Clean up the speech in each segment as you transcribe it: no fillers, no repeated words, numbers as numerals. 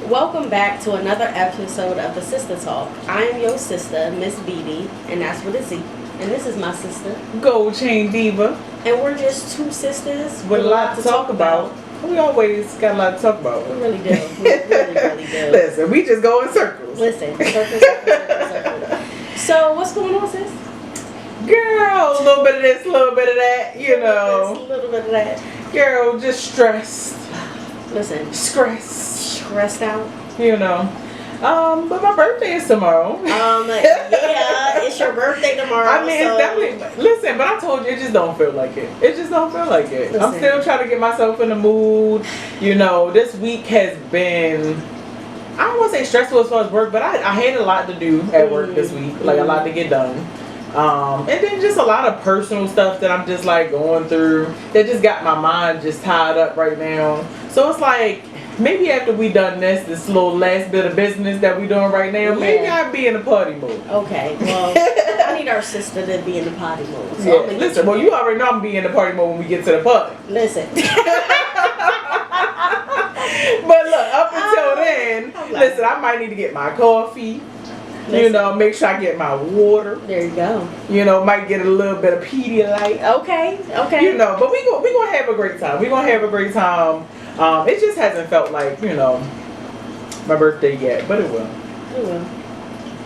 Welcome back to another episode of the Sistah Talk. I am your sister, Miss BB, and that's with a Z. And this is my sister, Gold Chain Diva. And we're just two sisters with a lot to talk about. We always got a lot to talk about. We really do. We really do. Listen, we just go in circles. Listen, circle. So, what's going on, sis? Girl, a little bit of this, a little bit of that, you know. A little bit of that. Girl, just stressed. Listen. Stressed out. You know. But my birthday is tomorrow. Yeah, it's your birthday tomorrow. I mean, it's definitely. Listen, but I told you, it just don't feel like it. It just don't feel like it. Listen. I'm still trying to get myself in the mood. You know, this week has been, I don't want to say stressful as far as work, but I had a lot to do at work this week. Like, a lot to get done. And then just a lot of personal stuff that I'm just like going through that just got my mind just tied up right now. So it's like, maybe after we done this little last bit of business that we doing right now, maybe I'll be in the party mode. Okay, well, I need our sister to be in the party mode. So yeah, listen, well, you already know I'm gonna be in the party mode when we get to the party. Listen. But look, up until then, listen, I might need to get my coffee. Listen. You know, make sure I get my water. There you go. You know, might get a little bit of Pedialyte. Okay. You know, but we gonna have a great time. We gonna have a great time. It just hasn't felt like, you know, my birthday yet, but it will. It will.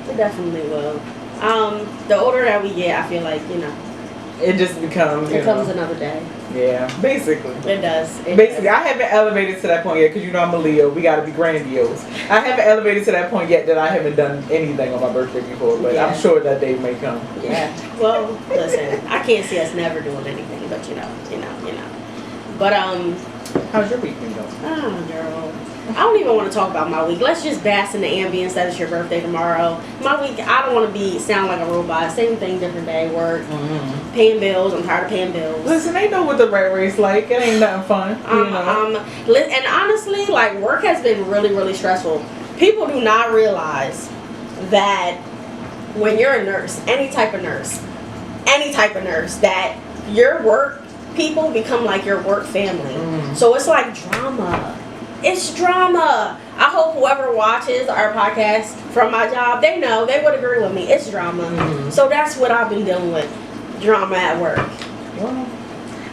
It definitely will. The older that we get, I feel like, you know, it just becomes, it becomes another day. Yeah, basically. It does. Basically, I haven't elevated to that point yet because, you know, I'm a Leo. We got to be grandiose. I haven't elevated to that point yet that I haven't done anything on my birthday before, but I'm sure that day may come. Yeah. Well, listen, I can't see us never doing anything, but you know. But how's your week been going? Oh, girl. I don't even want to talk about my week. Let's just bask in the ambience that it's your birthday tomorrow. My week, I don't want to sound like a robot. Same thing, different day. Work, paying bills. I'm tired of paying bills. Listen, they know what the rat race like. It ain't nothing fun. You know? And honestly, like, work has been really, really stressful. People do not realize that when you're a nurse, any type of nurse, that your work people become like your work family. So it's like drama. It's drama. I hope whoever watches our podcast from my job, they know, they would agree with me. It's drama. So that's what I've been dealing with. Drama at work. Well,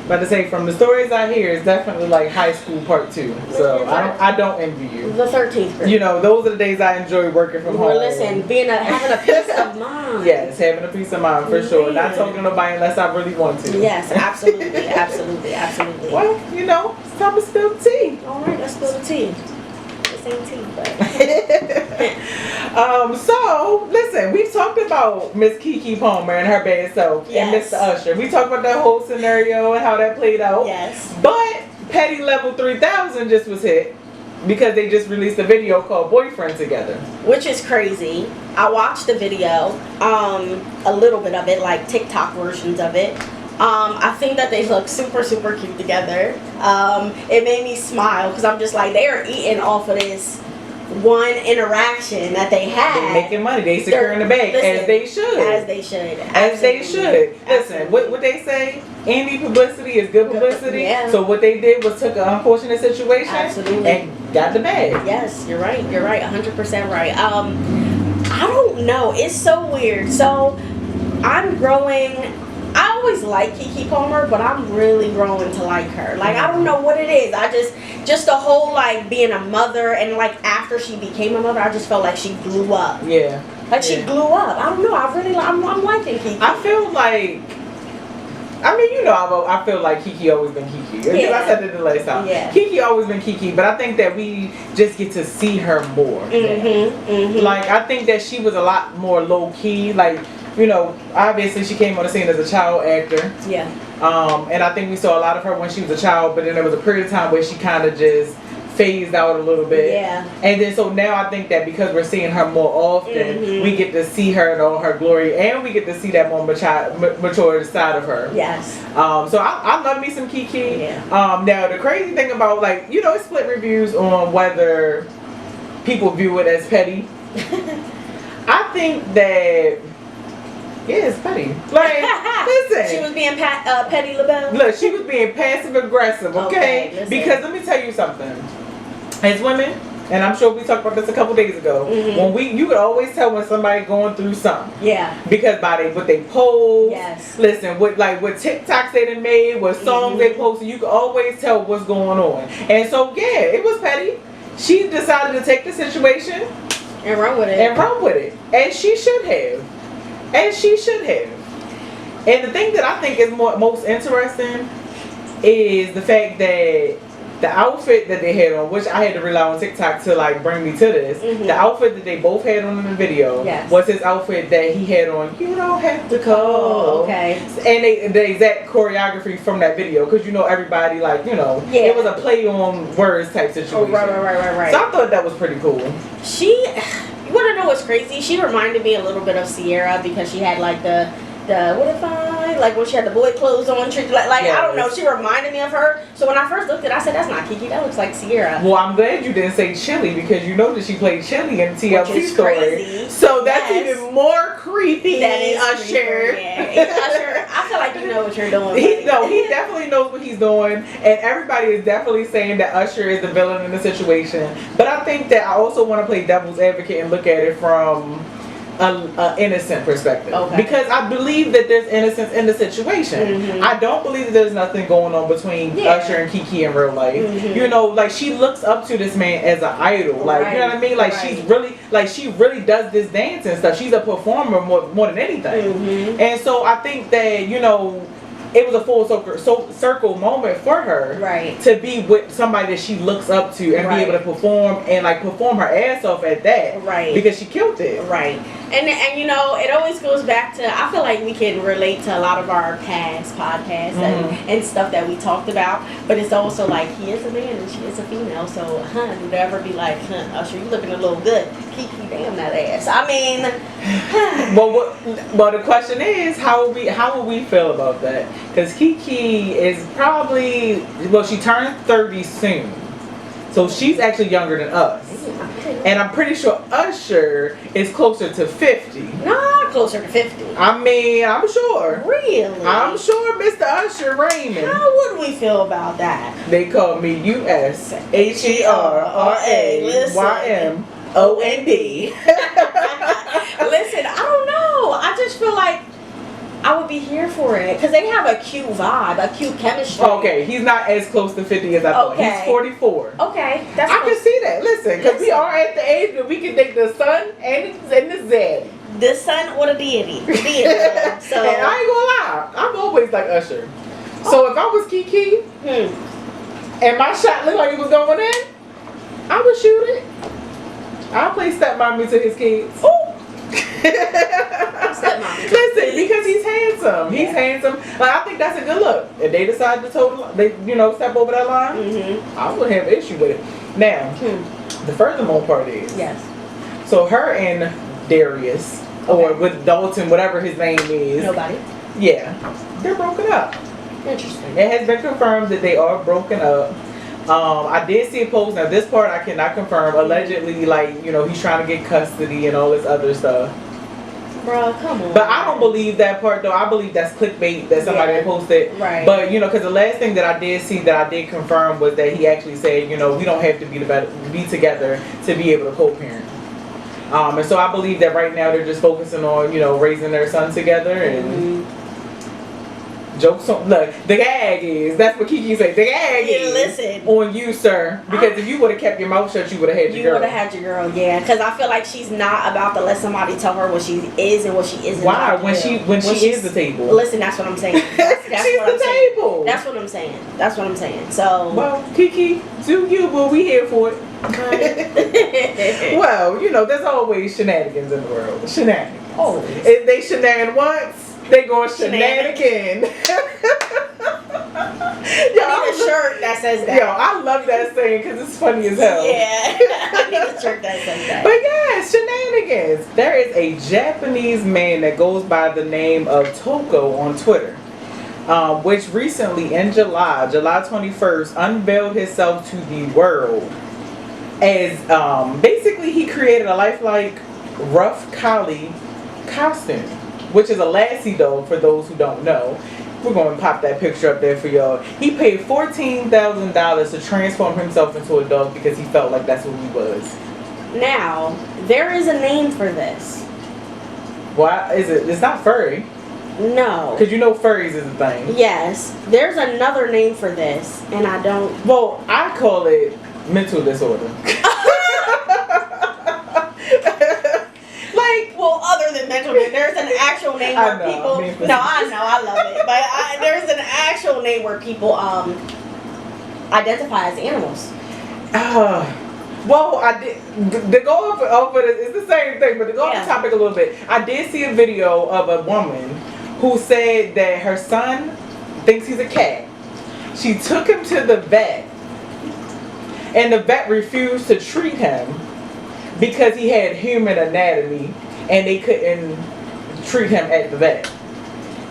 about to say, from the stories I hear, it's definitely like high school part 2. So I don't envy you. The 13th grade. You know, those are the days I enjoy working from home. Well, listen, having a peace of mind. Yes, having a peace of mind for sure. Not talking to nobody unless I really want to. Yes, absolutely. Well, you know, it's time to spill the tea. All right, let's spill the tea. This ain't tea, but. So listen, we've talked about Miss Ke Palmer and her bad self and Mr. Usher. We talked about that whole scenario and how that played out. Yes. But Petty Level 3000 just was hit because they just released a video called Boyfriend together. Which is crazy. I watched the video, a little bit of it, like TikTok versions of it. I think that they look super, super cute together. It made me smile because I'm just like, they are eating off of this one interaction that they had. They're making money. They securing the bag. As they should. Listen, what they say, any publicity is good publicity. Yeah. So what they did was took an unfortunate situation and got the bag. Yes, you're right. 100% right. I don't know. It's so weird. So I'm growing. I always like Ke Palmer, but I'm really growing to like her. Like, I don't know what it is. I just the whole, like, being a mother, and, like, after she became a mother, I just felt like she blew up. Yeah. Like, she blew up. I don't know. I'm liking Ke. I feel like, I mean, you know, I feel like Ke always been Ke. Yeah. I said it the last time. Yeah. Ke always been Ke, but I think that we just get to see her more. Like, I think that she was a lot more low-key, like, you know, obviously she came on the scene as a child actor. Yeah. And I think we saw a lot of her when she was a child, but then there was a period of time where she kind of just phased out a little bit. Yeah. And then so now I think that because we're seeing her more often, we get to see her in all her glory, and we get to see that more mature side of her. Yes. So I love me some Ke. Yeah. Now the crazy thing about, like, you know, it's split reviews on whether people view it as petty. I think that. Yeah, it's petty. Like, listen. She was being petty LaBelle. Look, she was being passive aggressive, okay? Because let me tell you something. As women, and I'm sure we talked about this a couple days ago. When you could always tell when somebody going through something. Yeah. Because by what they post. Yes. Listen, what TikToks they done made, what songs they posted, you could always tell what's going on. And so yeah, it was petty. She decided to take the situation and run with it. And she should have. And the thing that I think is most interesting is the fact that the outfit that they had on, which I had to rely on TikTok to like bring me to this, the outfit that they both had on in the video was his outfit that he had on. You don't have to call. Oh, okay. And the exact choreography from that video, because you know everybody like it was a play on words type situation. Oh, right. So I thought that was pretty cool. You want to know what's crazy? She reminded me a little bit of Sierra because she had like the what if I like when she had the boy clothes on, I don't know. She reminded me of her. So when I first looked at it, I said, "That's not Kiki. That looks like Sierra." Well, I'm glad you didn't say Chili because you know that she played Chili in TLC story. Crazy. So that's even more creepy. That is Usher. Usher. I feel like you know what you're doing. He definitely knows what he's doing, and everybody is definitely saying that Usher is the villain in the situation. But I think that I also want to play devil's advocate and look at it from an innocent perspective, because I believe that there's innocence in the situation. I don't believe that there's nothing going on between Usher and Kiki in real life. You know, like she looks up to this man as an idol, like you know what I mean. Like she's really, she really does this dance and stuff. She's a performer more than anything, and so I think that it was a full circle moment for her, to be with somebody that she looks up to and be able to perform and perform her ass off at that, because she killed it, And it always goes back to, I feel like we can relate to a lot of our past podcasts and stuff that we talked about, but it's also like he is a man and she is a female, so would ever be like, Usher, you looking a little good, Kiki, damn that ass. I mean, well, the question is, how will we feel about that? Because Kiki is probably, she turned 30 soon. So she's actually younger than us. And I'm pretty sure Usher is closer to 50. Not closer to 50. I mean, I'm sure. Really? I'm sure Mr. Usher Raymond. How would we feel about that? They call me USHERRAYMOND. Listen, I don't know. I just feel like I would be here for it because they have a cute vibe, a cute chemistry. Okay, he's not as close to 50 as I thought. He's 44. Okay, I can see that. Listen, because we are at the age that we can take the son and the zaddy. The son or the deity. So, and I ain't gonna lie, I'm always like Usher. So if I was Kiki and my shot looked like it was going in, I would shoot it. I'll play stepmommy to his kids. Ooh. Listen, because he's handsome. He's handsome. I think that's a good look. If they decide to step over that line, I wouldn't have an issue with it. Now, the furthermore part is, so her and Darius, or with Dalton, whatever his name is. Nobody. Yeah, they're broken up. Interesting. It has been confirmed that they are broken up. I did see a post. Now this part I cannot confirm. Allegedly, he's trying to get custody and all this other stuff. Bro, come on. But I don't believe that part though. I believe that's clickbait that somebody posted. Right. But because the last thing that I did see that I did confirm was that he actually said, we don't have to be together to be able to co-parent. And so I believe that right now they're just focusing on raising their son together and. Jokes on, look, the gag is, that's what Kiki said, the gag is on you, sir. Because if you would have kept your mouth shut, you would have had your girl. You would have had your girl, yeah. Because I feel like she's not about to let somebody tell her what she is and what she isn't. Why? When she is the table. Listen, that's what I'm saying. That's she's the table. That's what I'm saying. That's what I'm saying. So. Well, Kiki, do you, but we here for it. Well, there's always shenanigans in the world. Shenanigans. Oh. If they shenan once, they going shenanigan. I need a shirt that says that. Yo, I love that saying because it's funny as hell. Yeah, I need a shirt that says that. But yeah, shenanigans. There is a Japanese man that goes by the name of Toco on Twitter, which recently in July 21st, unveiled himself to the world as basically he created a lifelike rough collie costume, which is a lassie dog for those who don't know. We're going to pop that picture up there for y'all. He paid $14,000 to transform himself into a dog because he felt like that's who he was. Now, there is a name for this. Why is it? It's not furry. No. Because you know furries is a thing. Yes. There's another name for this, and I don't... Well, I call it mental disorder. Well, other than mental, there's an actual name where people. No, I know, I love it, but there's an actual name where people identify as animals. Well, I did. To go over this, it's the same thing, but to go off the topic a little bit, I did see a video of a woman who said that her son thinks he's a cat. She took him to the vet, and the vet refused to treat him because he had human anatomy. And they couldn't treat him at the vet.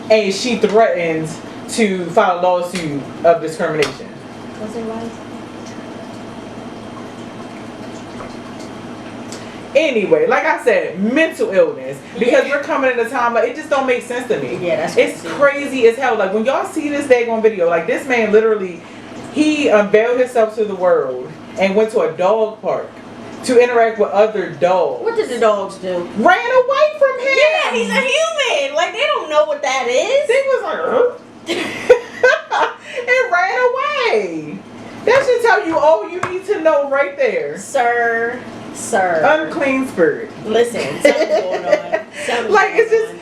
And she threatened to file a lawsuit of discrimination. Was it right? Anyway, like I said, mental illness. Because we're coming at a time, like, it just don't make sense to me. Yeah, that's crazy. It's crazy as hell. Like, when y'all see this daggone video, like, this man literally, he unveiled himself to the world and went to a dog park to interact with other dogs. What did the dogs do? Ran away from him. Yeah, he's a human. Like, they don't know what that is. They was like, and ran away. That should tell you all you need to know right there. Sir. Unclean spirit. Listen, something's going on. Like, it's just,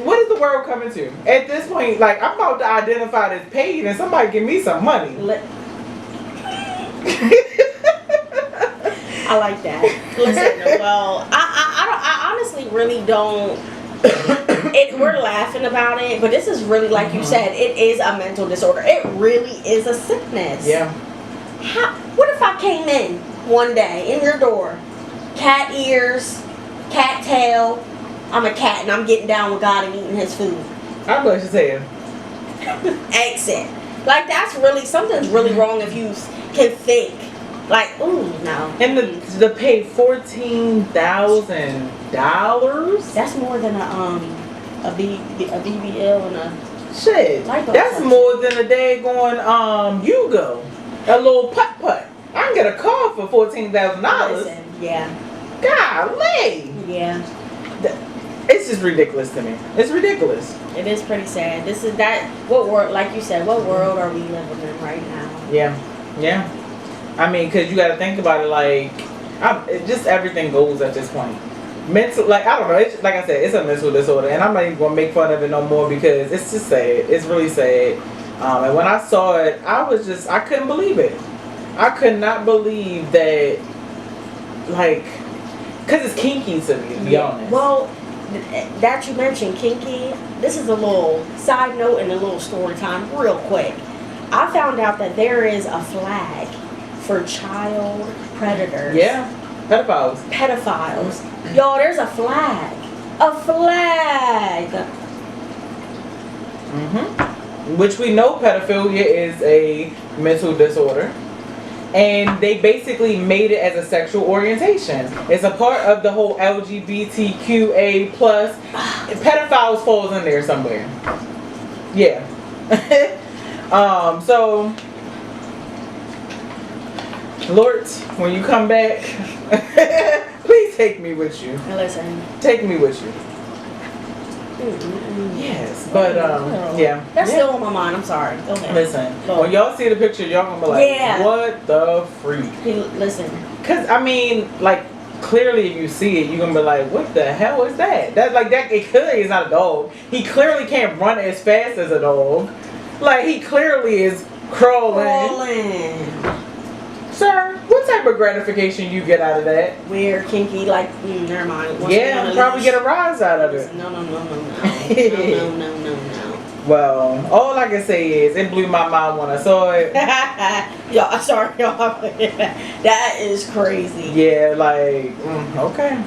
what is the world coming to? At this point, like, I'm about to identify as paid and somebody give me some money. I like that. Listen, well, I honestly really don't. We're laughing about it, but this is really, like you said, it is a mental disorder. It really is a sickness. Yeah. What if I came in one day in your door, cat ears, cat tail, I'm a cat and I'm getting down with God and eating his food. I bless his head. Exit. Like, that's really, something's really wrong if you can think. Like, ooh, no. And the pay $14,000. That's more than a BBL and a shit. That's more than a day going Yugo, a little putt. I can get a car for $14,000. Yeah. Golly. Yeah. It's just ridiculous to me. It's ridiculous. It is pretty sad. This is that. What world? Like you said, what world are we living in right now? Yeah. I mean, because you got to think about it, like, just everything goes at this point. Mental, like, I don't know, it's, like I said, it's a mental disorder, and I'm not even going to make fun of it no more because it's just sad. It's really sad. And when I saw it, I couldn't believe it. I could not believe that, like, because it's kinky to me, to be honest. Well, that you mentioned kinky, this is a little side note and a little story time real quick. I found out that there is a flag for child predators. Yeah, pedophiles. Y'all, there's a flag. Which we know pedophilia is a mental disorder. And they basically made it as a sexual orientation. It's a part of the whole LGBTQA+. Pedophiles falls in there somewhere. Yeah. So, Lord, when you come back, please take me with you. Listen. Take me with you. Yes, but yeah. That's still on my mind. I'm sorry. Go ahead. Listen, when y'all see the picture, y'all gonna be like, what the freak? Listen. Cause I mean, like, clearly if you see it, you're gonna be like, what the hell is that? That's like that. It clearly is not a dog. He clearly can't run as fast as a dog. Like, he clearly is crawling. Sir, what type of gratification you get out of that? Weird, kinky, like, never mind. Yeah, probably get a rise out of it. No. No. Well, all I can say is it blew my mind when I saw it. Y'all, sorry, y'all. That is crazy. Yeah, like, okay.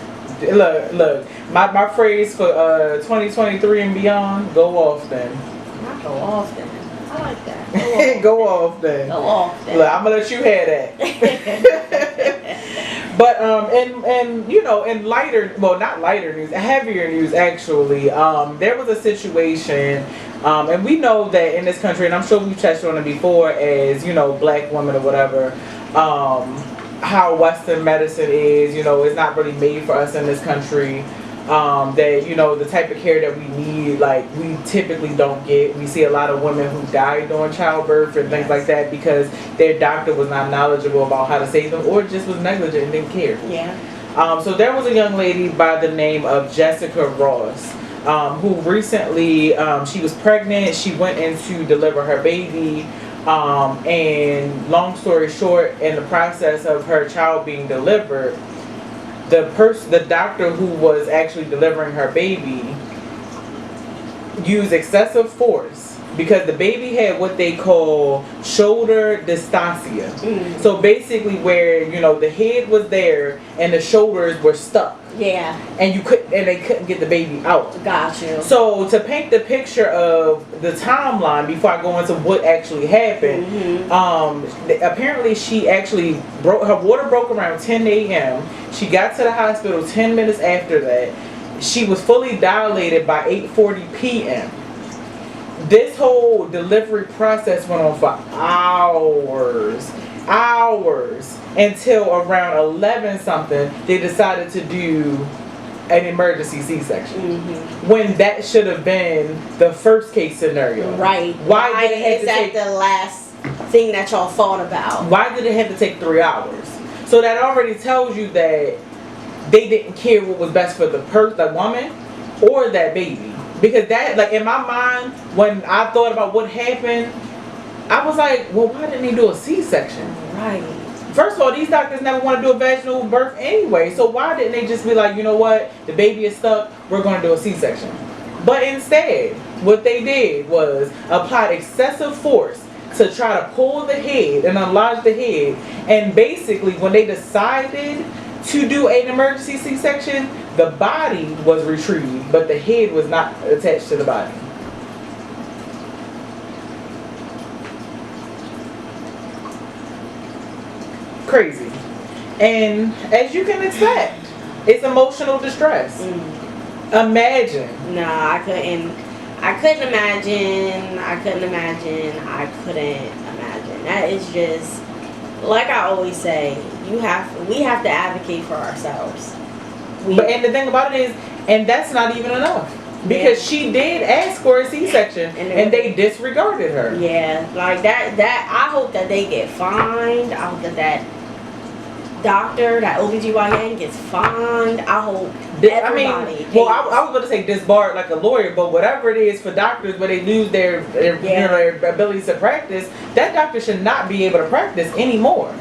Look, my phrase for 2023 and beyond, go off then. Not go off then. I like that. Go off then. Go off then. Look, I'm gonna let you have that. But and you know, in lighter, well, not lighter news, heavier news actually. There was a situation And we know that in this country, and I'm sure we've touched on it before, as black women or whatever, how Western medicine is, it's not really made for us in this country. That the type of care that we need, like, we typically don't get. We see a lot of women who die during childbirth and things like that because their doctor was not knowledgeable about how to save them, or just was negligent and didn't care. Yeah. So there was a young lady by the name of Jessica Ross, who recently, she was pregnant. She went in to deliver her baby, and long story short, in the process of her child being delivered, the doctor who was actually delivering her baby used excessive force because the baby had what they call shoulder dystocia. So basically, where the head was there and the shoulders were stuck. Yeah. And they couldn't get the baby out. Got you. So to paint the picture of the timeline before I go into what actually happened, apparently she actually her water broke around 10 a.m. She got to the hospital 10 minutes after that. She was fully dilated by 8:40 p.m. This whole delivery process went on for hours until around 11 something they decided to do an emergency C-section, when that should have been the first case scenario. Right. Why did it have is to that take the last thing that y'all thought about? Why did it have to take 3 hours? So that already tells you that they didn't care what was best for the woman or that baby. Because that, like, in my mind, when I thought about what happened, I was like, well, why didn't they do a C-section? Right. First of all, these doctors never want to do a vaginal birth anyway. So why didn't they just be like, you know what, the baby is stuck, we're going to do a C-section? But instead, what they did was applied excessive force to try to pull the head and enlarge the head. And basically, when they decided to do an emergency C-section, the body was retrieved, but the head was not attached to the body. Crazy. And as you can expect, it's emotional distress. Imagine. No, I couldn't imagine. That is just, like I always say, we have to advocate for ourselves. And the thing about it is, and that's not even enough. Because she did ask for a C-section and they disregarded her. Yeah, like that I hope that they get fined. I hope that doctor, that OBGYN gets fined. I hope everybody. I was going to say disbarred like a lawyer, but whatever it is for doctors where they lose their ability to practice, that doctor should not be able to practice anymore.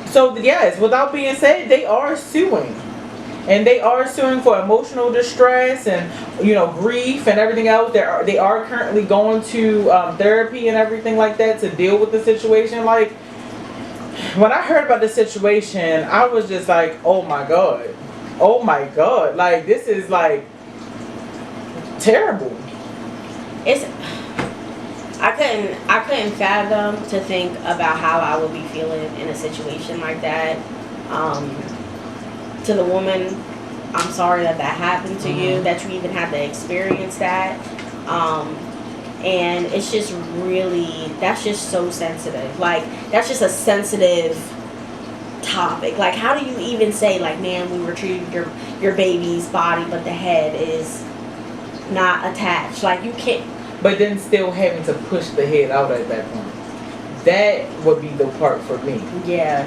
So yes, without being said, they are suing. And they are suing for emotional distress and grief and everything else. They are currently going to therapy and everything like that to deal with the situation. Like, when I heard about the situation, I was just like, oh my god, like, this is like terrible. I couldn't fathom to think about how I would be feeling in a situation like that. To the woman, I'm sorry that happened to you, that you even had to experience that. And it's just really, that's just so sensitive. Like, that's just a sensitive topic. Like, how do you even say, like, man, we retrieved your baby's body, but the head is not attached? Like, you can't. But then still having to push the head out at that point. That would be the part for me. Yeah.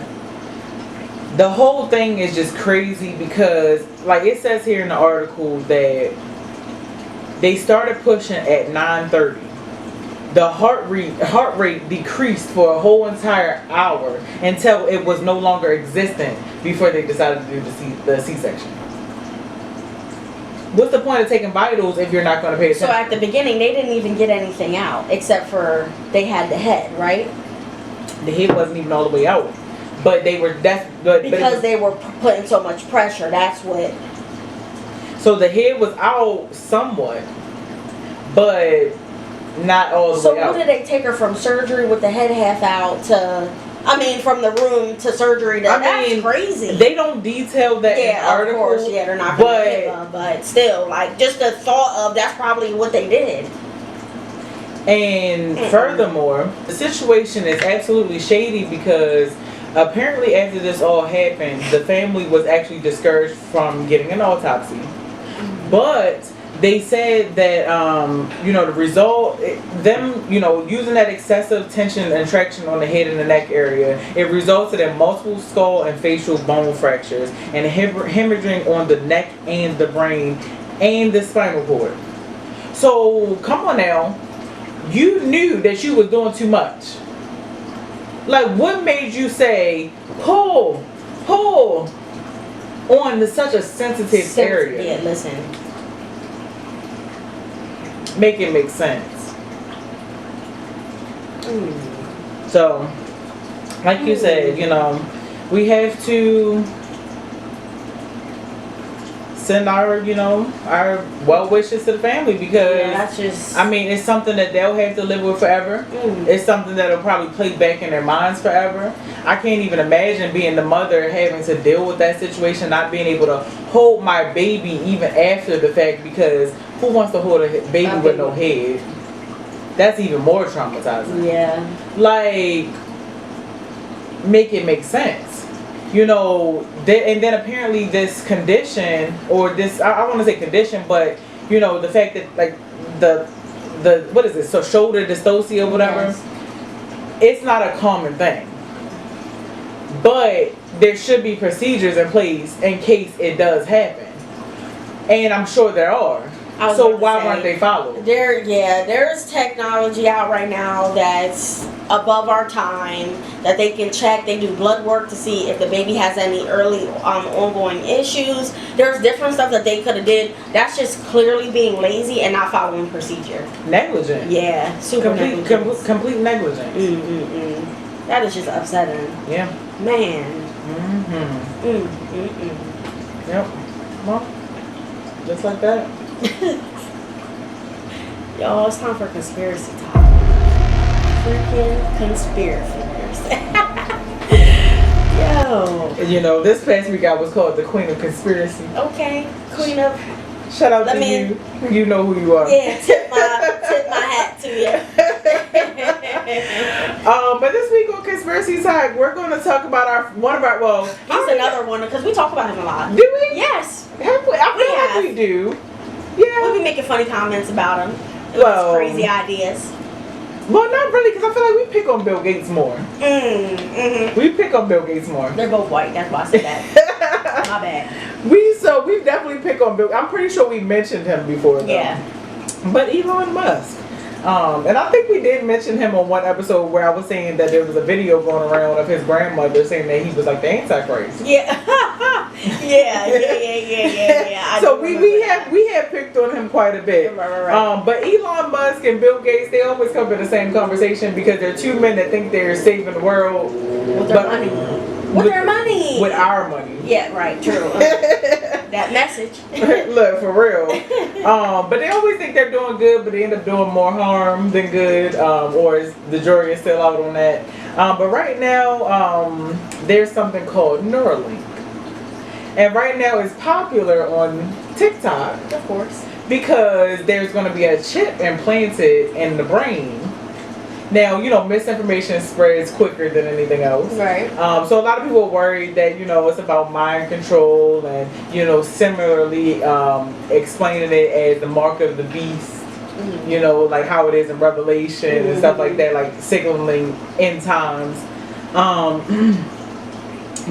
The whole thing is just crazy because, like it says here in the article, that they started pushing at 9:30. The heart rate decreased for a whole entire hour until it was no longer existent before they decided to do the C-section. What's the point of taking vitals if you're not going to pay attention? So at the beginning, they didn't even get anything out except for they had the head, right? The head wasn't even all the way out. But they were because they were putting so much pressure. That's what. So the head was out somewhat, but not all the way out. So what did they take her from surgery with the head half out to? I mean, from the room to surgery. That's crazy. They don't detail that in the article. Of course, they're not. But still, like, just the thought of that's probably what they did. And furthermore, the situation is absolutely shady because apparently after this all happened, the family was actually discouraged from getting an autopsy. But they said that, the result, them, using that excessive tension and traction on the head and the neck area, it resulted in multiple skull and facial bone fractures and hemorrhaging on the neck and the brain and the spinal cord. So, come on now. You knew that you was doing too much. Like, what made you say, pull on such a sensitive area? Yeah, listen. Make it make sense. So, like you said, we have to send our well wishes to the family because that's just. It's something that they'll have to live with forever. It's something that'll probably play back in their minds forever. I can't even imagine being the mother having to deal with that situation, not being able to hold my baby even after the fact, because who wants to hold a baby with no head? That's even more traumatizing. Yeah. Like, make it make sense. And then apparently this condition, or this, I want to say condition, but, the fact that, like, the what is it, so shoulder dystocia or whatever, Yes. It's not a common thing. But there should be procedures in place in case it does happen. And I'm sure there are. So why weren't they followed? There's technology out right now that's above our time that they can check. They do blood work to see if the baby has any early ongoing issues. There's different stuff that they could have did. That's just clearly being lazy and not following procedure. Negligent. Yeah, super negligent. Complete negligence. That is just upsetting. Yeah. Man. Yep. Well, just like that. Y'all, it's time for conspiracy talk. Freaking conspiracy. Yo. This past week I was called the Queen of Conspiracy. Okay, Queen of. Shout out to you. You know who you are. Yeah, tip my hat to you. But this week on Conspiracy Talk, we're going to talk about He's another one because we talk about him a lot. Do we? Yes. I feel like we do. Yeah. We'll be making funny comments about him. Crazy ideas. Well, not really, because I feel like we pick on Bill Gates more. We pick on Bill Gates more. They're both white. That's why I said that. My bad. We definitely pick on Bill. I'm pretty sure we mentioned him before, though. Yeah. But Elon Musk. And I think we did mention him on one episode where I was saying that there was a video going around of his grandmother saying that he was like the Antichrist. Yeah. yeah. So we have picked on him quite a bit. Right. But Elon Musk and Bill Gates, they always come to the same conversation because they're two men that think they're saving the world with their money. With their money. With our money. Yeah, right, true. That message. Look, for real. But they always think they're doing good, but they end up doing more harm than good. Or the jury is still out on that. But right now, there's something called Neuralink. And right now it's popular on TikTok. Of course. Because there's going to be a chip implanted in the brain. Now, misinformation spreads quicker than anything else. Right. So a lot of people are worried that, it's about mind control and, similarly explaining it as the mark of the beast. Like how it is in Revelation and stuff like that, like signaling end times.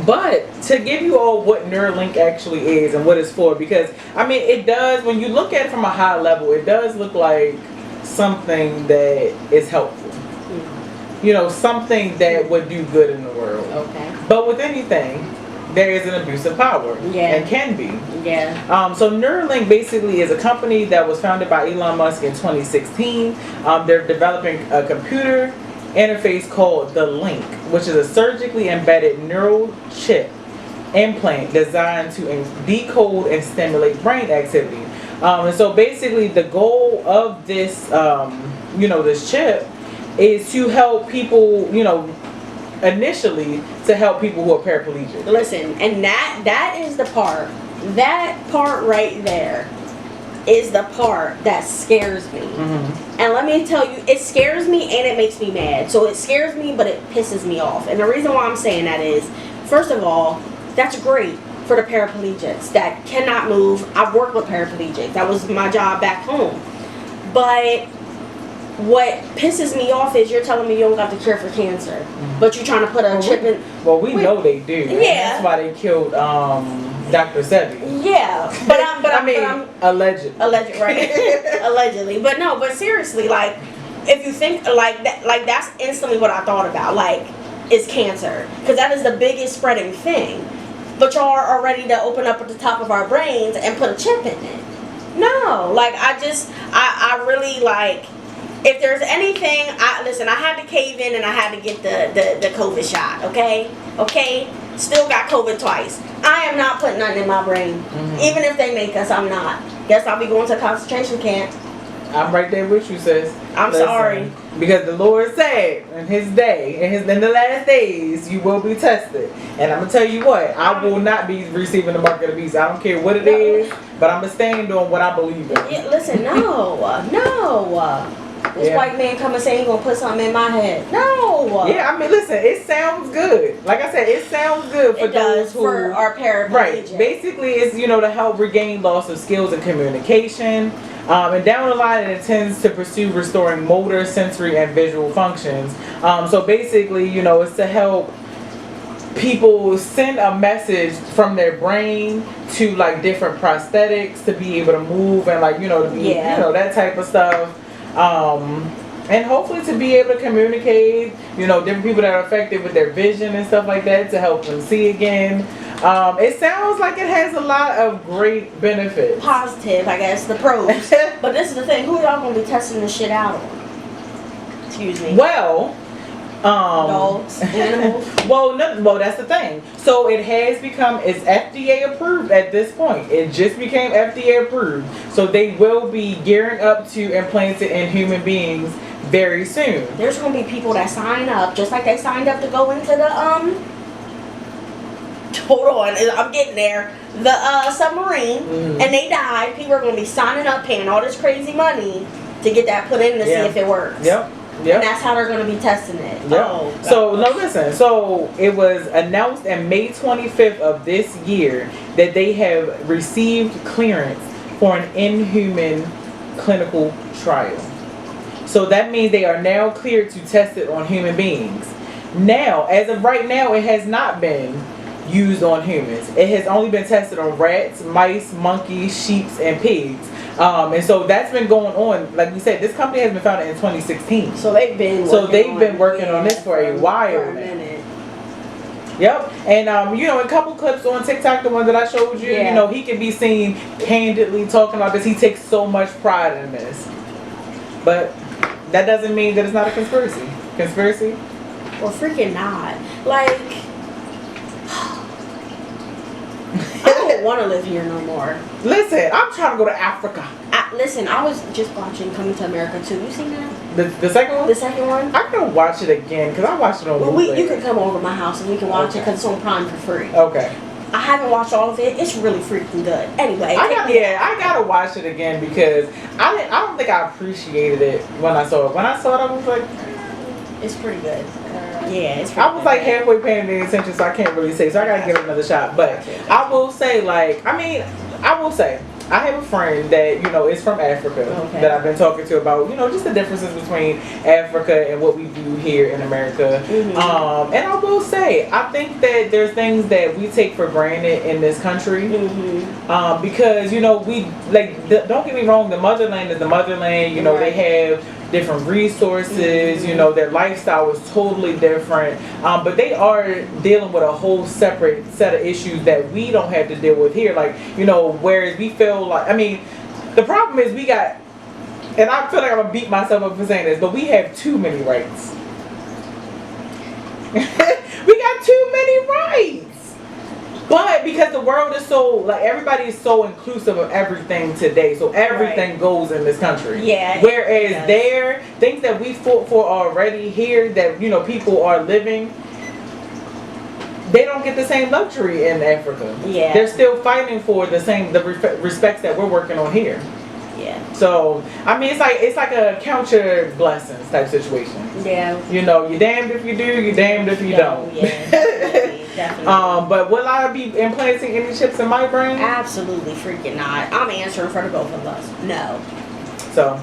But to give you all what Neuralink actually is and what it's for, because, it does, when you look at it from a high level, it does look like something that is helpful. Something that would do good in the world. Okay. But with anything, there is an abuse of power. Yeah. And can be. Yeah. So Neuralink basically is a company that was founded by Elon Musk in 2016. They're developing a computer interface called the Link, which is a surgically embedded neural chip implant designed to decode and stimulate brain activity. And so basically the goal of this, this chip is to help people, initially to help people who are paraplegic. Listen, and that is the part. That part right there is the part that scares me. And let me tell you, it scares me and it makes me mad. So it scares me, but it pisses me off. And the reason why I'm saying that is, first of all, that's great for the paraplegics that cannot move. I've worked with paraplegics. That was my job back home. But what pisses me off is you're telling me you don't got the cure for cancer, but you're trying to put a chip in. Well, we know they do. Yeah. That's why they killed Dr. Sebi. Yeah, but allegedly. Alleged, right? Allegedly, but no, but seriously, like, if you think like that, like that's instantly what I thought about, like, is cancer, because that is the biggest spreading thing. But y'all are ready to open up at the top of our brains and put a chip in it. No, like I really like. If there's anything, I had to cave in and I had to get the COVID shot, okay? Still got COVID twice. I am not putting nothing in my brain. Even if they make us, I'm not. Guess I'll be going to a concentration camp. I'm right there with you, sis. Listen, sorry. Because the Lord said in his day, in the last days, you will be tested. And I'm going to tell you what, I will not be receiving the mark of the beast. I don't care what it is, but I'm going to stand on what I believe in. Yeah, listen, no. This white man come and say he gonna put something in my head. No. Yeah, I mean, listen, it sounds good. Like I said, it sounds good for those who for our paraplegics. Right. Basically, it's to help regain loss of skills and communication. And down the line, it intends to pursue restoring motor, sensory, and visual functions. So basically, it's to help people send a message from their brain to like different prosthetics to be able to move and like to be that type of stuff. And hopefully to be able to communicate, different people that are affected with their vision and stuff like that to help them see again. It sounds like it has a lot of great benefits. Positive, I guess, the pros. But this is the thing, who y'all gonna be testing this shit out on? Excuse me. Well, dogs, animals. Well, that's the thing. So it's FDA approved at this point. It just became FDA approved. So they will be gearing up to implant it in human beings very soon. There's gonna be people that sign up, just like they signed up to go into the hold on, I'm getting there. The submarine, and they died. People are gonna be signing up, paying all this crazy money to get that put in to see if it works. Yep. And that's how they're going to be testing it. Yep. Oh, so, no, listen. So, it was announced on May 25th of this year that they have received clearance for an inhuman clinical trial. So, that means they are now cleared to test it on human beings. Now, as of right now, it has not been used on humans. It has only been tested on rats, mice, monkeys, sheep, and pigs. And so that's been going on. Like we said, this company has been founded in 2016. So they've been working on this for a while now. Yep. And a couple clips on TikTok, the one that I showed you, he can be seen candidly talking about this. He takes so much pride in this. But that doesn't mean that it's not a conspiracy. Conspiracy? Well, freaking not. Like, I don't want to live here no more. Listen, I'm trying to go to Africa. I was just watching Coming to America too. You seen that? The second one? The second one? I'm going to watch it again because I watched it on Hulu. You can come over to my house and we can watch it because it's on Prime for free. Okay. I haven't watched all of it. It's really freaking good. Anyway. I gotta watch it again because I don't think I appreciated it when I saw it. When I saw it, I was like, it's pretty good. Yeah, it's pretty I was like halfway paying the attention, so I can't really say. So I gotta give it another shot. But I will say, I have a friend that, is from Africa that I've been talking to about, just the differences between Africa and what we do here in America. And I will say, I think that there's things that we take for granted in this country. Because, don't get me wrong, the motherland is the motherland. They have different resources, their lifestyle is totally different, but they are dealing with a whole separate set of issues that we don't have to deal with here, whereas we feel like, the problem is we got, and I feel like I'm gonna beat myself up for saying this, but we have too many rights. We got too many rights. But because the world is so, everybody is so inclusive of everything today, so everything goes in this country. Yeah. Whereas there, things that we fought for already here, that, people are living, they don't get the same luxury in Africa. Yeah. They're still fighting for the respects that we're working on here. Yeah. So I mean, it's like a count your blessings type situation. Yeah. You know, you're damned if you do, you're damned if you don't. Yeah, definitely. But will I be implanting any chips in my brain? Absolutely freaking not. I'm answering for the both of us. No. So,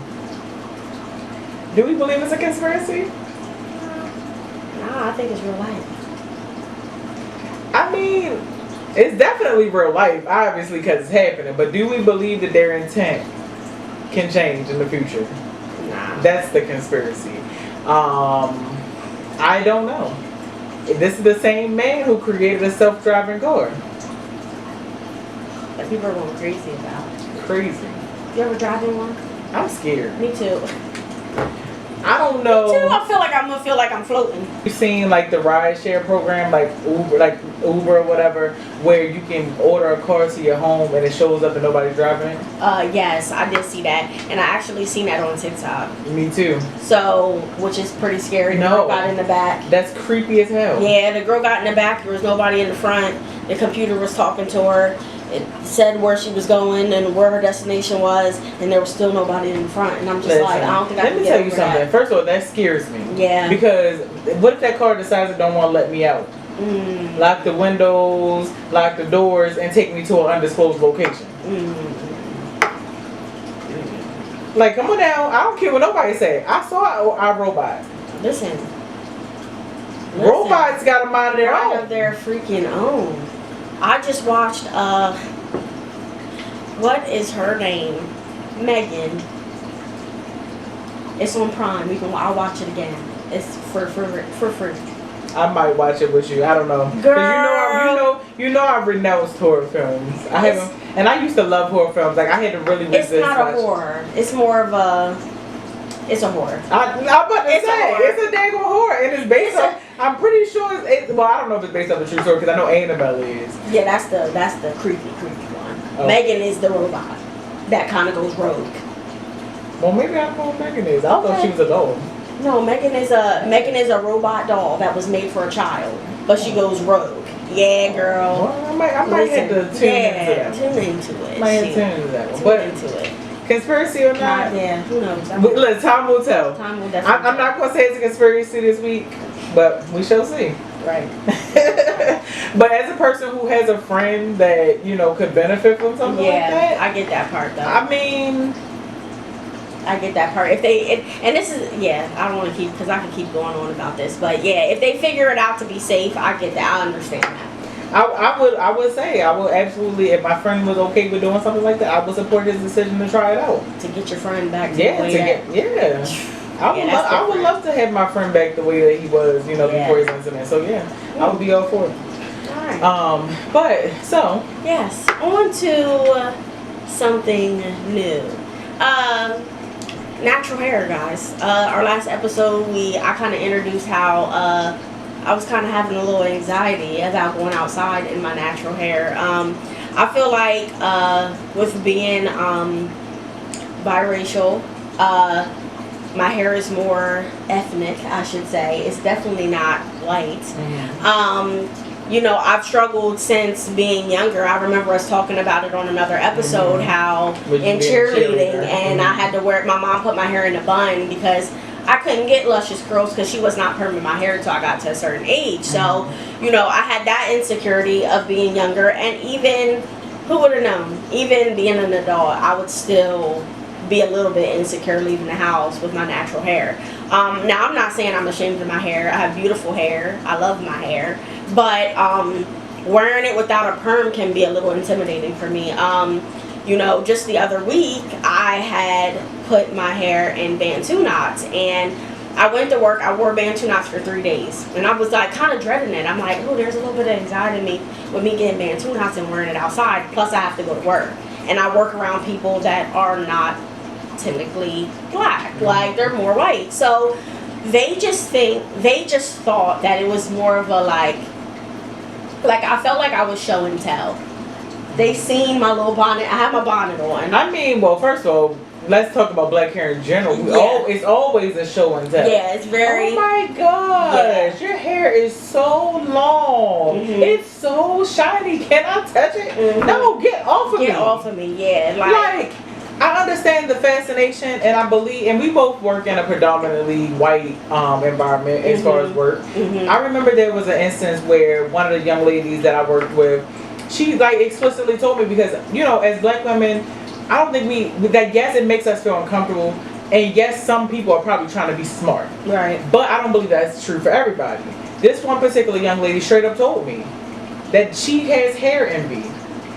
do we believe it's a conspiracy? Nah, I think it's real life. I mean, it's definitely real life, obviously, because it's happening. But do we believe that their intent can change in the future? Nah. That's the conspiracy. I don't know. This is the same man who created a self-driving car. That people are going crazy about. Crazy. You ever drive in one? I'm scared. Me too. I don't know. Me too. I feel like I'm gonna feel like I'm floating. You've seen like the ride share program, like Uber or whatever, where you can order a car to your home and it shows up and nobody's driving it? Yes, I did see that, and I actually seen that on TikTok. Me too. So, which is pretty scary. The girl got in the back. That's creepy as hell. Yeah, the girl got in the back. There was nobody in the front. The computer was talking to her. It said where she was going and where her destination was, and there was still nobody in the front. And I'm just like, I don't think I can get over that. Let me tell you something. First of all, that scares me. Yeah. Because what if that car decides it don't want to let me out? Lock the windows, lock the doors, and take me to an undisclosed location. Like, come on now. I don't care what nobody say. I saw our robot. Listen. Robots got a mind of their own. Of their freaking own. I just watched, what is her name? Megan. It's on Prime. I'll watch it again. It's for free. I might watch it with you. I don't know. Girl. You know I renounced horror films. I haven't, and I used to love horror films. Like I had to really resist. It's not a horror. It's more of a. It's a horror. I'm about to say it's a dang horror, and it's based on. I'm pretty sure well, I don't know if it's based on the true story because I know Annabelle is. Yeah, that's the creepy one. Oh. Megan is the robot that kind of goes rogue. Well, maybe I know what Megan is. I thought she was a doll. No, Megan is a robot doll that was made for a child, but she goes rogue. Yeah, girl. Well, I might have to tune into that. Tune into it. Might have to tune into that one. Tune into it. Conspiracy or not? Yeah, who knows? Look, time will tell. Time will definitely I'm not going to say it's a conspiracy this week, but we shall see. Right. But as a person who has a friend that, could benefit from something like that. I get that part though. I mean, I get that part. If they, and this is, I don't want to keep, because I can keep going on about this, but if they figure it out to be safe, I get that. I understand that. I would say I would absolutely, if my friend was okay with doing something like that, I would support his decision to try it out. To get your friend back to the way I would love to have my friend back the way that he was, before his incident. So I would be all for it. All right. But so yes, on to something new. Natural hair, guys. Our last episode, I kind of introduced how I was kind of having a little anxiety about going outside in my natural hair. I feel like with being biracial, my hair is more ethnic, I should say. It's definitely not white. I've struggled since being younger. I remember us talking about it on another episode, how in cheerleading, and I had to my mom put my hair in a bun because I couldn't get luscious curls because she was not perming my hair until I got to a certain age. So, I had that insecurity of being younger, and even, who would have known, even being an adult, I would still be a little bit insecure leaving the house with my natural hair. Now, I'm not saying I'm ashamed of my hair. I have beautiful hair. I love my hair. But wearing it without a perm can be a little intimidating for me. Just the other week, I had put my hair in Bantu knots, and I went to work. I wore Bantu knots for 3 days, and I was like kind of dreading it. I'm like, oh, there's a little bit of anxiety in me with me getting Bantu knots and wearing it outside. Plus, I have to go to work, and I work around people that are not typically black, like they're more white. So they just thought that it was more of a like I felt like I was show and tell. They seen my little bonnet. I had my bonnet on. I mean, well, first of all, let's talk about black hair in general. It's always a show and tell. Yeah, it's very. Oh my gosh, your hair is so long. It's so shiny. Can I touch it? No, get off of me. Get off of me. Yeah, like I understand the fascination, and I believe, and we both work in a predominantly white environment as far as work. I remember there was an instance where one of the young ladies that I worked with, she like explicitly told me, because you know, as black women, I don't think that yes, it makes us feel uncomfortable, and yes, some people are probably trying to be smart, right? But I don't believe that's true for everybody. This one particular young lady straight up told me that she has hair envy.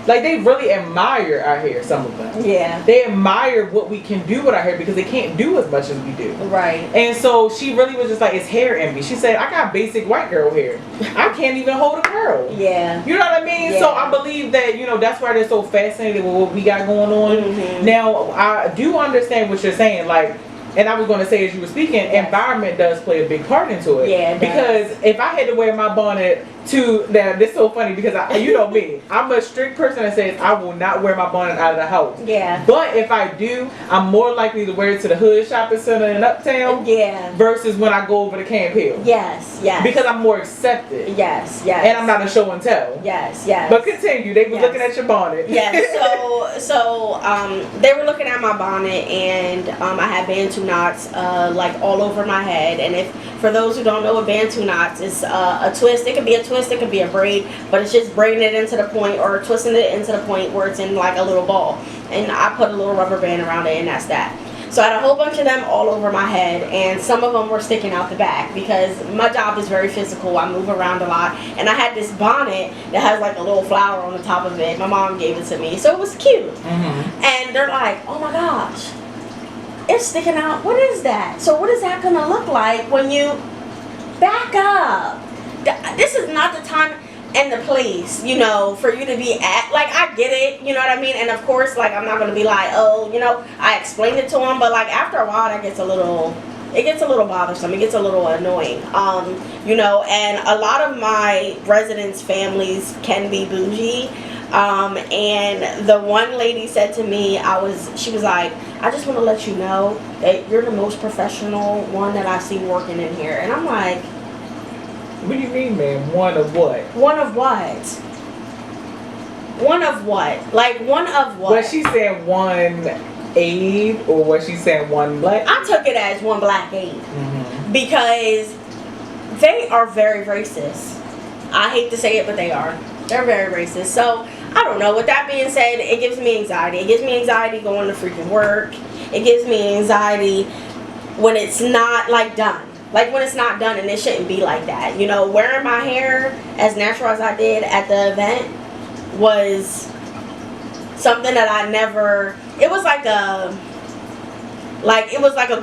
Like, they really admire our hair, some of them. Yeah. They admire what we can do with our hair because they can't do as much as we do. Right. And so she really was just like, it's hair envy. She said, I got basic white girl hair. I can't even hold a curl. Yeah. You know what I mean? Yeah. So I believe that, you know, that's why they're so fascinated with what we got going on. Now, I do understand what you're saying. Like, and I was going to say as you were speaking, environment does play a big part into it. Yeah, it because if I had to wear my bonnet now this is so funny because you know me, I'm a strict person that says I will not wear my bonnet out of the house. Yeah. But if I do, I'm more likely to wear it to the hood shopping center in Uptown. Yeah. Versus when I go over to Camp Hill. Yes. Yes. Because I'm more accepted. Yes. Yes. And I'm not a show and tell. Yes. Yes. But continue. They were looking at your bonnet. Yes. So they were looking at my bonnet, and I had Bantu knots like all over my head. And if for those who don't know what Bantu knots is, a twist. It could be a twist, it could be a braid, but it's just braiding it into the point or twisting it into the point where it's in like a little ball. And I put a little rubber band around it, and that's that. So I had a whole bunch of them all over my head, and some of them were sticking out the back because my job is very physical. I move around a lot, and I had this bonnet that has like a little flower on the top of it. My mom gave it to me, so it was cute. And they're like, oh my gosh, it's sticking out. What is that? So what is that gonna look like when you back up? This is not the time and the place, you know, for you to be at. Like, I get it, you know what I mean? And of course, like, I'm not gonna be like, oh, you know, I explained it to them, but like after a while, it gets a little bothersome. It gets a little annoying, you know. And a lot of my residents' families can be bougie. And the one lady said to me, she was like, I just want to let you know that you're the most professional one that I see working in here. And I'm like, what do you mean, man? One of what? One of what? One of what? Like, one of what? Was she saying one aide, or was she saying one black? I took it as one black aide. Because they are very racist. I hate to say it, but they are. They're very racist. So, I don't know. With that being said, it gives me anxiety. It gives me anxiety going to freaking work. It gives me anxiety when it's not, like, done. Like, when it's not done, and it shouldn't be like that. You know, wearing my hair as natural as I did at the event was something that I never, it was like a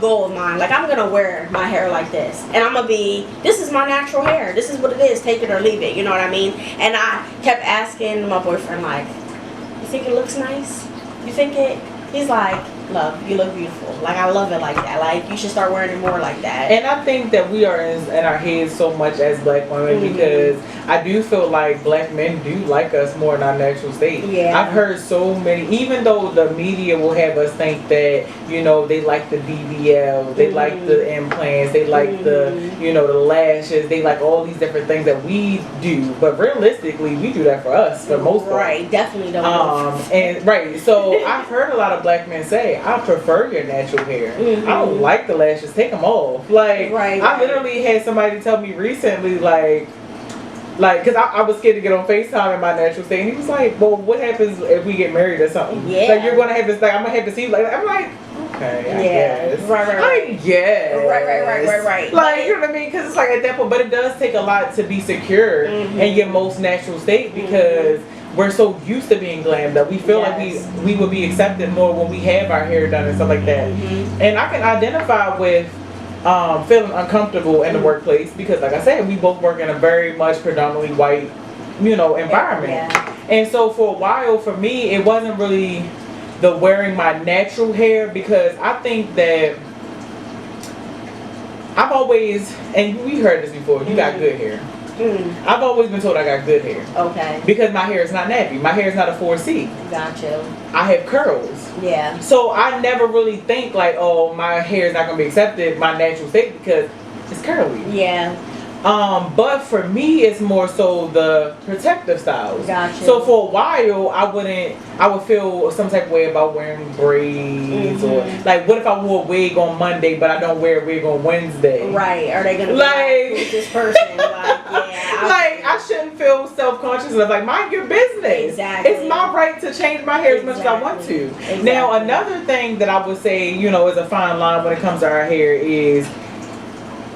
goal of mine. Like, I'm going to wear my hair like this. And I'm going to be, this is my natural hair. This is what it is. Take it or leave it. You know what I mean? And I kept asking my boyfriend, like, you think it looks nice? You think it? He's like, love, you look beautiful. Like, I love it like that. Like, you should start wearing it more like that. And I think that we are in our heads so much as black women because I do feel like black men do like us more in our natural state. Yeah. I've heard so many, even though the media will have us think that, you know, they like the BBL, they like the implants, they like the, you know, the lashes, they like all these different things that we do. But realistically, we do that for us, for most part. Right, definitely don't. So I've heard a lot of black men say, I prefer your natural hair. I don't like the lashes. Take them off. Like, I literally had somebody tell me recently, like, because I was scared to get on FaceTime in my natural state. And he was like, well, what happens if we get married or something? Yeah. Like, you're going to have this, like, I'm going to have to see you. Like, I'm like, okay, I guess. Right. I guess. Right. Like, you know what I mean? Because it's like at that point, but it does take a lot to be secure in your most natural state because we're so used to being glammed up. We feel like we would be accepted more when we have our hair done and stuff like that. And I can identify with feeling uncomfortable in the workplace because, like I said, we both work in a very much predominantly white, you know, environment. And so for a while, for me, it wasn't really the wearing my natural hair because I think that I've always, and we heard this before, you got good hair. I've always been told I got good hair. Okay. Because my hair is not nappy. My hair is not a 4C. Gotcha. I have curls. Yeah. So I never really think like, oh, my hair is not going to be accepted, my natural state, because it's curly. Yeah. But for me, it's more so the protective styles. Gotcha. So for a while, I would feel some type of way about wearing braids or like, what if I wore a wig on Monday, but I don't wear a wig on Wednesday? Right? Are they gonna be like who's this person? Like, yeah. Like, I shouldn't feel self-conscious of, like, mind your business. Exactly. It's my right to change my hair as much as I want to. Exactly. Now, another thing that I would say, you know, is a fine line when it comes to our hair is,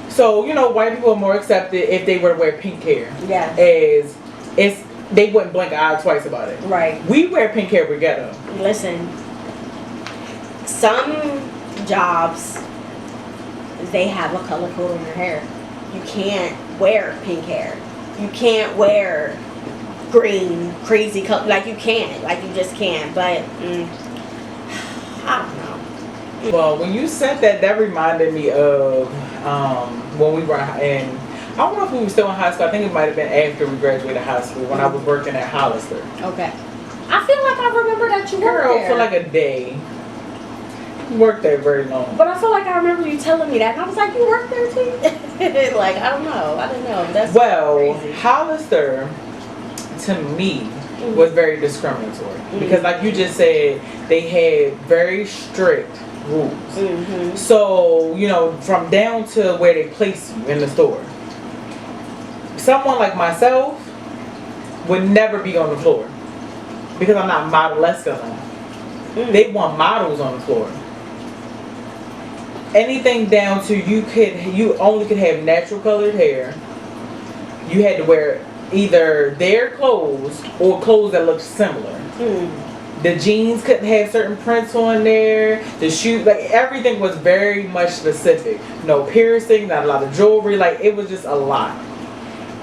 so, you know, white people are more accepted if they were to wear pink hair. Yeah. They wouldn't blink an eye twice about it. Right. We wear pink hair, we get them. Listen, some jobs, they have a color code on their hair. You can't wear pink hair. You can't wear green, crazy color. Like, you can't. Like, you just can't. But, I don't know. Well, when you said that, that reminded me of when we were in, I don't know if we were still in high school. I think it might have been after we graduated high school when I was working at Hollister. Okay. I feel like I remember that you worked Girl, there. for like a day. Worked there very long. But I feel like I remember you telling me that, and I was like, you worked there too? Like, I don't know. I didn't know. That's crazy. Hollister, to me, was very discriminatory. Because like you just said, they had very strict rules. So, you know, from down to where they place you in the store. Someone like myself would never be on the floor. Because I'm not model-esque enough. They want models on the floor. Anything down to you only could have natural colored hair. You had to wear either their clothes or clothes that looked similar. The jeans couldn't have certain prints on there. The shoes, like everything was very much specific. No piercing, not a lot of jewelry. Like, it was just a lot.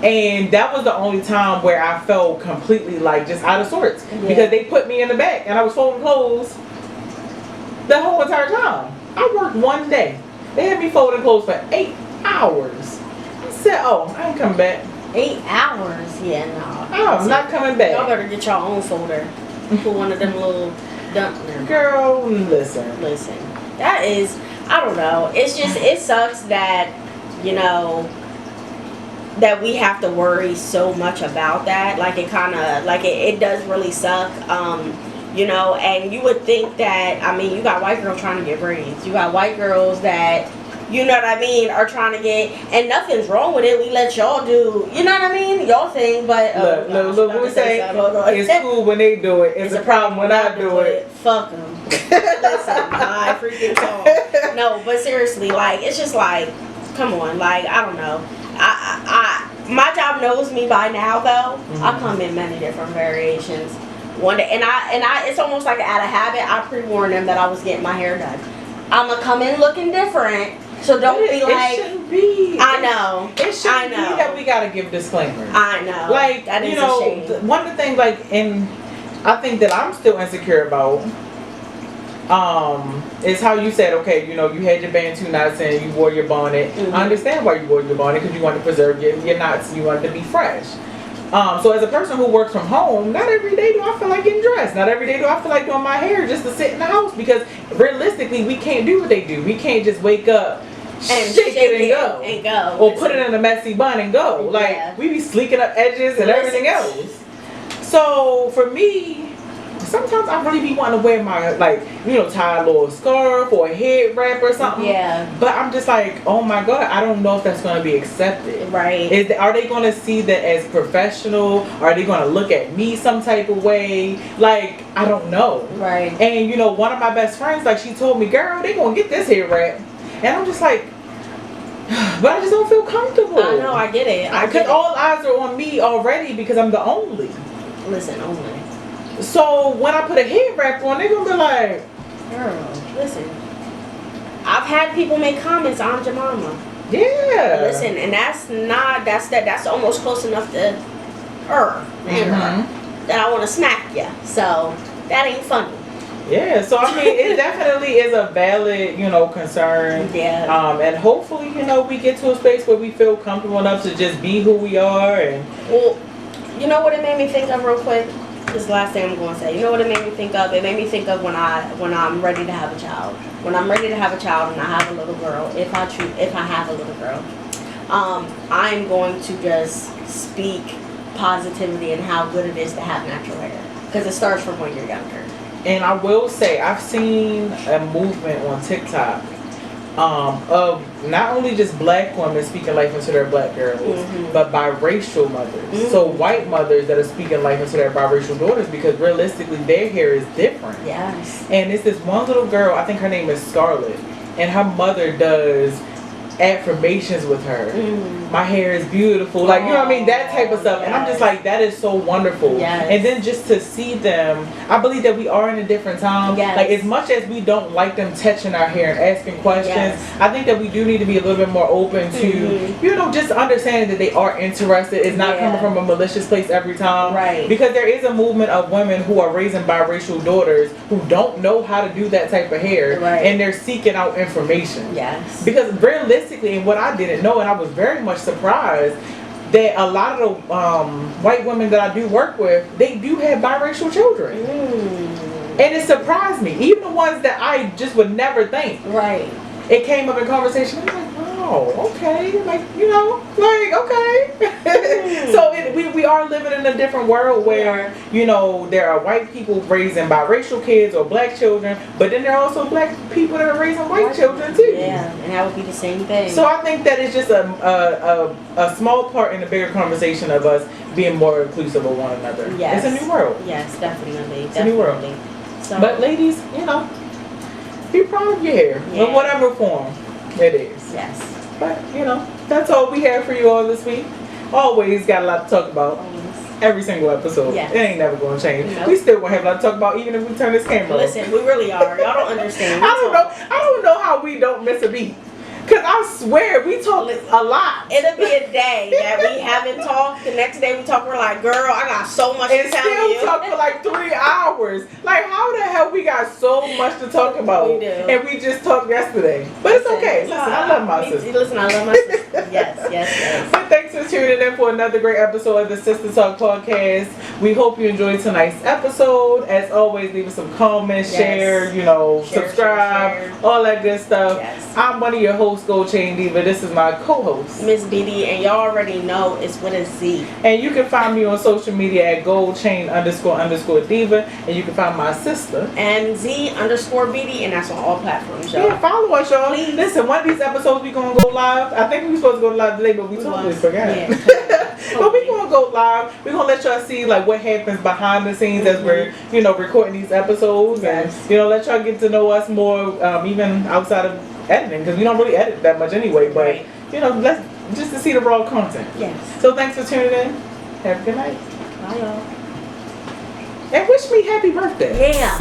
And that was the only time where I felt completely like just out of sorts. Because they put me in the back and I was folding clothes the whole entire time. I worked one day. They had me folding clothes for 8 hours. I said, oh, I ain't coming back. 8 hours? Yeah, no. Oh, I'm not coming back. Y'all better get your own folder. Put one of them little dump. Girl, listen. Listen. That is, I don't know. It's just, it sucks that, you know, that we have to worry so much about that. Like, it kind of, like, it does really suck. You know, and you would think that, I mean, you got white girls trying to get braids. You got white girls that, you know what I mean, are trying to get, and nothing's wrong with it. We let y'all do, you know what I mean, y'all thing, but look, we say it's cool when they do it. It's a problem when I do it. Fuck them. Listen, I freaking talk. No, but seriously, like, it's just like, come on, like, I don't know. My job knows me by now, though. I come in many different variations. One day, and I, it's almost like out of habit, I pre-warned them that I was getting my hair done. I'm gonna come in looking different, so don't be like. It shouldn't be. I know. It shouldn't be that we gotta give disclaimers. I know. Like, that is you know, a shame. one of the things, like, and I think that I'm still insecure about, is how you said, okay, you know, you had your bantu knots and you wore your bonnet. I understand why you wore your bonnet, because you wanted to preserve your knots. You wanted to be fresh. So as a person who works from home, not every day do I feel like getting dressed. Not every day do I feel like doing my hair just to sit in the house, because realistically we can't do what they do. We can't just wake up and shake it and go. Or put it in a messy bun and go. Like, we be sleeking up edges and everything else. So for me, sometimes I really be wanting to wear my, like, you know, tie a little scarf or a head wrap or something. Yeah. But I'm just like, oh my God, I don't know if that's going to be accepted. Right. Are they going to see that as professional? Are they going to look at me some type of way? Like, I don't know. Right. And, you know, one of my best friends, like, she told me, girl, they going to get this hair wrap. And I'm just like, but I just don't feel comfortable. I know, I get it. Because all eyes are on me already because I'm the only. Listen, only. So when I put a head wrap on, they're gonna be like, girl, listen. I've had people make comments on your mama. Yeah. Listen, and that's almost close enough to her that I want to smack you. So that ain't funny. Yeah, so I mean, it definitely is a valid, you know, concern. Yeah. And hopefully, you know, we get to a space where we feel comfortable enough to just be who we are. And well, you know what it made me think of real quick? This is the last thing I'm going to say. You know what it made me think of? It made me think of when I'm ready to have a child. When I'm ready to have a child and I have a little girl, if I have a little girl, I'm going to just speak positivity and how good it is to have natural hair. Because it starts from when you're younger. And I will say, I've seen a movement on TikTok of not only just black women speaking life into their black girls, but biracial mothers. So white mothers that are speaking life into their biracial daughters, because realistically their hair is different. Yes. And it's this one little girl, I think her name is Scarlett, and her mother does affirmations with her. My hair is beautiful, like, you know what I mean, that type of stuff. Yes. And I'm just like, that is so wonderful. Yes. And then just to see them, I believe that we are in a different time. Yes. Like, as much as we don't like them touching our hair and asking questions, Yes. I think that we do need to be a little bit more open to you know, just understanding that they are interested. It's not coming from a malicious place every time. Right. Because there is a movement of women who are raising biracial daughters who don't know how to do that type of hair, Right. and they're seeking out information. Yes. Because realistically, and what I didn't know, and I was very much surprised, that a lot of the white women that I do work with, they do have biracial children. And it surprised me. Even the ones that I just would never think. Right. It came up in conversation. I'm like, oh, okay. Like, you know, like, okay. So we are living in a different world where, you know, there are white people raising biracial kids or black children, but then there are also black people that are raising white children too. Yeah, and that would be the same thing. So I think that it's just a small part in the bigger conversation of us being more inclusive of one another. Yes. It's a new world. Yes, definitely. It's a new world. So, But ladies, you know, be proud of your hair in whatever form it is. yes. But, you know, that's all we have for you all this week. Always got a lot to talk about. Every single episode. Yes. It ain't never going to change. Nope. We still going to have a lot to talk about even if we turn this camera off. Listen, we really are. Y'all don't understand. I don't know how we don't miss a beat. Because I swear, we talk a lot. It'll be a day that we haven't talked. The next day we talk, we're like, girl, I got so much And to tell still you. talk for like 3 hours. Like, how the hell we got so much to talk about? We do. And we just talked yesterday. But it's okay. Listen, I love my sister. Listen, I love my sister. Yes. But thanks for tuning in for another great episode of the Sistah Talk podcast. We hope you enjoyed tonight's episode. As always, leave us some comments, share, you know, subscribe, share. all that good stuff. Yes. I'm one of your hosts, Gold Chain Diva. This is my co-host, Miss BD, and y'all already know it's with a Z. and you can find me on social media at goldchain__diva, and you can find my sister And Z_BD, and that's on all platforms, y'all. Yeah, follow us, y'all. Please. Listen, one of these episodes we gonna go live. I think we were supposed to go live today, but we totally forgot. Yeah. But we gonna go live. We gonna let y'all see like what happens behind the scenes as we're, you know, recording these episodes, Yes. and you know, let y'all get to know us more, even outside of editing, because we don't really edit that much anyway. But Right. you know, let's just to see the raw content. Yes. So thanks for tuning in. Have a good night, Bye, y'all. and wish me happy birthday. Yeah.